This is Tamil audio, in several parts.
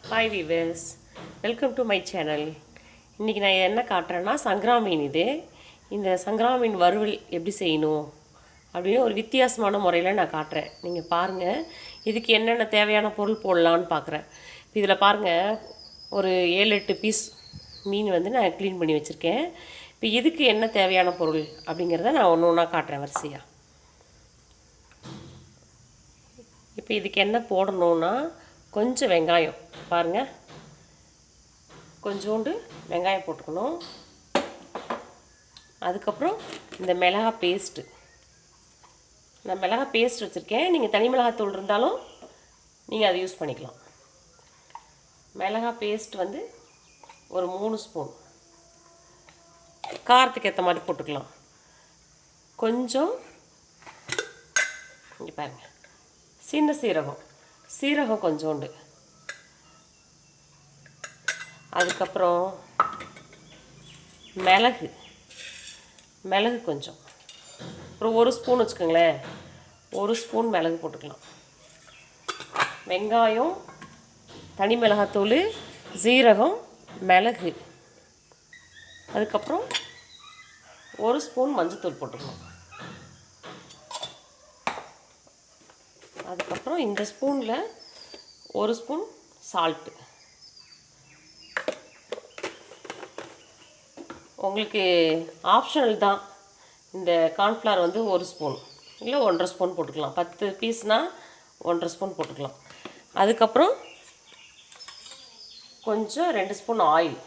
Hi viewers, welcome to my channel. இன்றைக்கி நான் என்ன காட்டுறேன்னா சங்கரா மீன். இந்த சங்கரா மீன் வறுவல் எப்படி செய்யணும் அப்படின்னு ஒரு வித்தியாசமான முறையில் நான் காட்டுறேன். நீங்கள் பாருங்கள், இதுக்கு என்னென்ன தேவையான பொருள் போடலான்னு பார்க்குறேன். இதில் பாருங்கள், ஒரு 7-8 பீஸ் மீன் நான் க்ளீன் பண்ணி வச்சுருக்கேன். இப்போ இதுக்கு என்ன தேவையான பொருள் அப்படிங்கிறத நான் ஒன்று ஒன்றா காட்டுறேன் வரிசையாக. இப்போ இதுக்கு என்ன போடணுன்னா, கொஞ்சம் வெங்காயம் பாருங்கள், கொஞ்சோண்டு வெங்காயம் போட்டுக்கணும். அதுக்கப்புறம் இந்த மிளகா பேஸ்ட்டு, நான் மிளகா பேஸ்ட் வச்சுருக்கேன். நீங்கள் தனி மிளகாத்தூள் இருந்தாலும் நீங்கள் அதை யூஸ் பண்ணிக்கலாம். மிளகா பேஸ்ட் ஒரு 3 ஸ்பூன், காரத்துக்கு ஏற்ற மாதிரி போட்டுக்கலாம். கொஞ்சம் இங்கே பாருங்கள், சின்ன சீரகம் கொஞ்சோண்டு. அதுக்கப்புறம் மிளகு கொஞ்சம், அப்புறம் 1 ஸ்பூன் வச்சுக்கோங்களேன், 1 ஸ்பூன் மிளகு போட்டுக்கலாம். வெங்காயம், தனி மிளகாத்தூள், சீரகம், மிளகு, அதுக்கப்புறம் 1 ஸ்பூன் மஞ்சத்தூள் போட்டுக்கலாம். அதுக்கப்புறம் இந்த ஸ்பூனில் 1 ஸ்பூன் சால்ட்டு. உங்களுக்கு ஆப்ஷனல் தான். இந்த கார்ன்ஃப்ளவர் 1 ஸ்பூன் இல்லை 1.5 ஸ்பூன் போட்டுக்கலாம். 10 பீஸ்னால் 1.5 ஸ்பூன் போட்டுக்கலாம். அதுக்கப்புறம் கொஞ்சம் 2 ஸ்பூன் ஆயில்.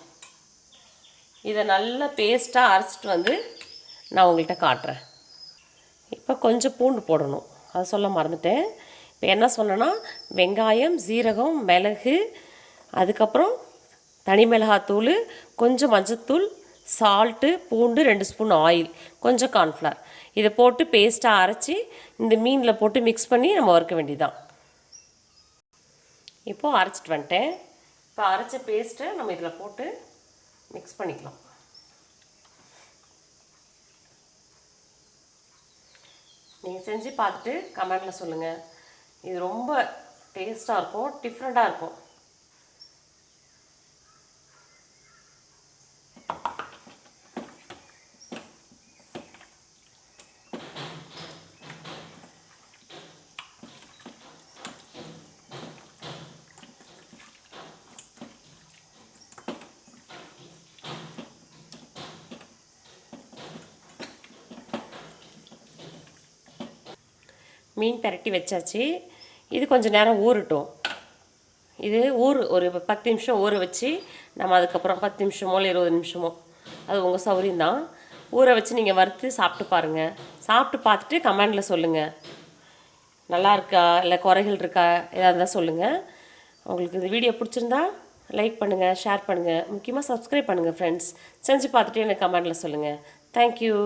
இதை நல்லா பேஸ்ட்டாக அரைச்சிட்டு நான் உங்கள்கிட்ட காட்டுறேன். இப்போ கொஞ்சம் பூண்டு போடணும், அதை சொல்ல மறந்துட்டேன். இப்போ என்ன சொன்னேன்னா, வெங்காயம், சீரகம், மிளகு, அதுக்கப்புறம் தனி மிளகாத்தூள், கொஞ்சம் மஞ்சத்தூள், சால்ட்டு, பூண்டு, 2 ஸ்பூன் ஆயில், கொஞ்சம் கார்ன்ஃப்ளவர், இதை போட்டு பேஸ்ட்டாக அரைச்சி இந்த மீனில் போட்டு மிக்ஸ் பண்ணி நம்ம வறுக்க வேண்டியதுதான். இப்போது அரைச்சிட்டு வந்துட்டேன். இப்போ அரைச்ச பேஸ்ட்டை நம்ம இதில் போட்டு மிக்ஸ் பண்ணிக்கலாம். நீங்கள் செஞ்சு பார்த்துட்டு கமெண்டில் சொல்லுங்கள். இது ரொம்ப டேஸ்ட்டாக இருக்கும், டிஃப்ரெண்ட்டாக இருக்கும். மீன் பரட்டி வச்சாச்சு. இது கொஞ்சம் நேரம் ஊறட்டும். இது ஒரு 10 நிமிஷம் ஊற வச்சு நம்ம அதுக்கப்புறம் 10 நிமிஷமோ இல்லை 20 நிமிஷமோ, அது உங்கள் சௌகரியம்தான். ஊற வச்சு நீங்கள் வறுத்து சாப்பிட்டு பாருங்கள். சாப்பிட்டு பார்த்துட்டு கமெண்டில் சொல்லுங்கள், நல்லா இருக்கா இல்லை குறைகள் இருக்கா, எதாக இருந்தால் சொல்லுங்கள். உங்களுக்கு இந்த வீடியோ பிடிச்சிருந்தா லைக் பண்ணுங்கள், ஷேர் பண்ணுங்கள், முக்கியமாக சப்ஸ்கிரைப் பண்ணுங்கள் ஃப்ரெண்ட்ஸ். செஞ்சு பார்த்துட்டு எனக்கு கமெண்டில் சொல்லுங்கள். தேங்க்யூ.